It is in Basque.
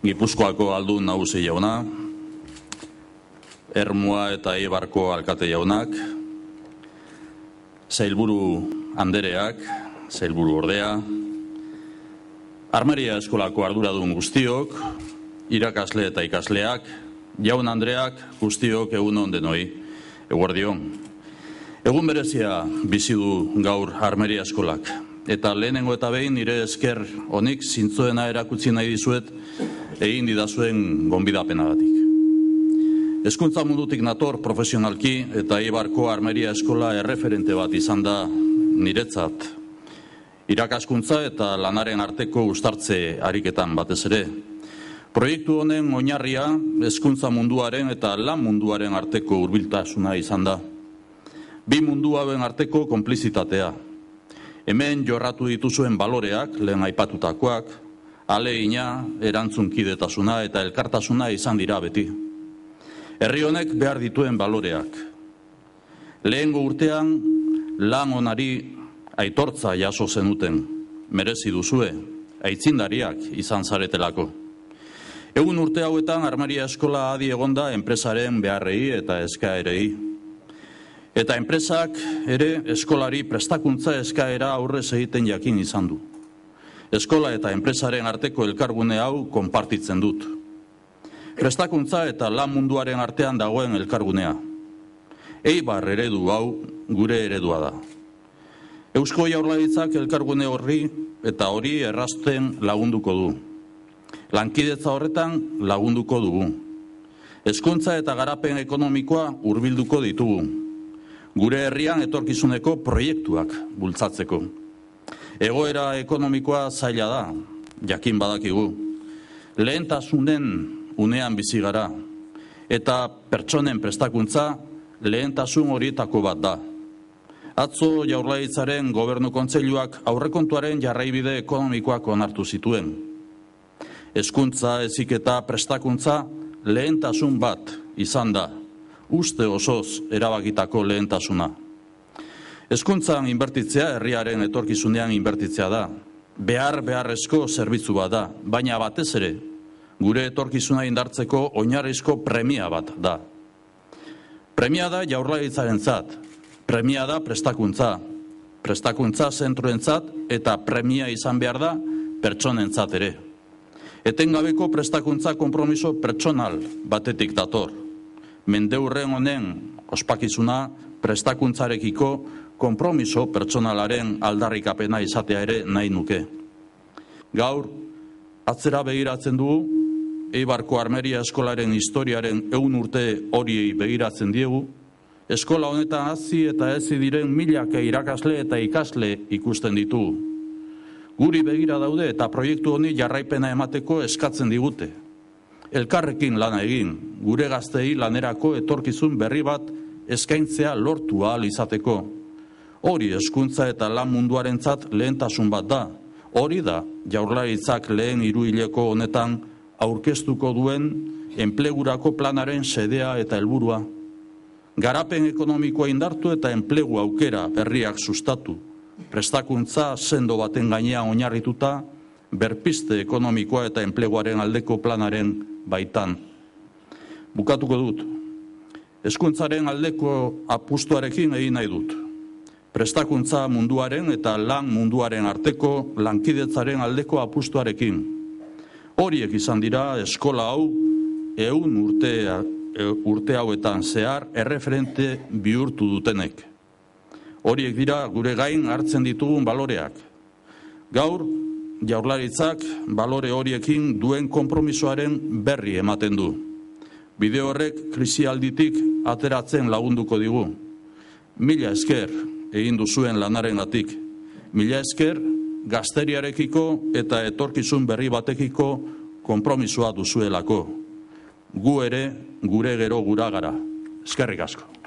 Gipuzkoako aldun nagusi jauna, Ermua eta Eibarko alkate jaunak, sailburu andereak, sailburu ordea, Armeria eskolako arduradun guztiok, irakasle eta ikasleak, jaun andreak guztiok egun on denoi, eguerdion. Egun berezia bizi du gaur Armeria eskolak, eta lehenengo eta behin nire esker honik zintzoena erakutsi nahi dizuet egin didazuen gonbidapenagatik. Hezkuntza mundutik nator profesionalki eta Eibarko Armeria eskola erreferente bat izan da niretzat. Irakaskuntza eta lanaren arteko uztartze ariketan batez ere. Proiektu honen oinarria hezkuntza munduaren eta lan munduaren arteko hurbiltasuna izan da. Bi mundu hauen arteko konplizitatea. Hemen jorratu dituzuen baloreak, lehen aipatutakoak, ahalegina, erantzunkidetasuna eta elkartasuna izan dira beti. Herri honek behar dituen baloreak. Lehengo urtean lan onari aitortza jaso zenuten, merezi duzue, aitzindariak izan zaretelako. Egun urte hauetan Armeria eskola adi egonda enpresaren beharrei eta eskaerei. Eta enpresak ere eskolari prestakuntza eskaera aurrez egiten jakin izan du. Eskola eta enpresaren arteko elkargune hau konpartitzen dut. Prestakuntza eta lan munduaren artean dagoen elkargunea. Eibar eredu hau gure eredua da. Eusko Jaurlaritzak elkargune horri eta hori errazten lagunduko du. Lankidetza horretan lagunduko dugu. Hezkuntza eta garapen ekonomikoa hurbilduko ditugu. Gure herrian etorkizuneko proiektuak bultzatzeko. Egoera ekonomikoa zaila da, jakin badakigu. Lehentasunen unean bizi gara. Eta pertsonen prestakuntza lehentasun horietako bat da. Atzo Jaurlaritzaren Gobernu Kontseiluak aurrekontuaren jarraibide ekonomikoak onartu zituen. Hezkuntza, heziketa, prestakuntza lehentasun bat izan da, uste osoz erabakitako lehentasuna. Hezkuntzan inbertitzea herriaren etorkizunean inbertitzea da. Beharrezko zerbitzu bat da, baina batez ere gure etorkizuna indartzeko oinarrizko premia bat da. Premia da Jaurlaritzarentzat. Premia da prestakuntza zentroentzat eta premia izan behar da pertsonentzat ere. Etengabeko prestakuntza konpromiso pertsonal batetik dator. Mendeurren honen ospakizuna prestakuntzarekiko konpromiso pertsonalaren aldarrikapena izatea ere nahi nuke. Gaur, atzera begiratzen dugu, Eibarko Armeria eskolaren historiaren 100 urte horiei begiratzen diegu, eskola honetan hazi eta ezi diren milaka irakasle eta ikasle ikusten ditugu. Guri begira daude eta proiektu honi jarraipena emateko eskatzen digute. Elkarrekin lana egin, gure gaztei lanerako etorkizun berri bat eskaintzea lortu ahal izateko. Hori hezkuntza eta lan munduarentzat lehentasun bat da. Hori da Jaurlaritzak lehen hiruhileko honetan aurkeztuko duen enplegurako planaren xedea eta helburua. Garapen ekonomikoa indartu eta enplegu aukera berriak sustatu. Prestakuntza sendo baten gainean oinarrituta, berpizte ekonomikoa eta enpleguaren aldeko planaren baitan. Bukatuko dut. Hezkuntzaren aldeko apustuarekin egin nahi dut. Prestakuntza munduaren eta lan munduaren arteko lankidetzaren aldeko apustuarekin. Horiek izan dira eskola hau 100 urte hauetan zehar erreferente bihurtu dutenek. Horiek dira gure gain hartzen ditugun baloreak. Gaur, Jaurlaritzak balore horiekin duen konpromisoaren berri ematen du. Bide horrek krisialditik ateratzen lagunduko digu. Mila esker egin duzuen lanarengatik. Mila esker gazteriarekiko eta etorkizun berri batekiko konpromisoa duzuelako. Gu ere, gure gero gura gara. Eskerrik asko.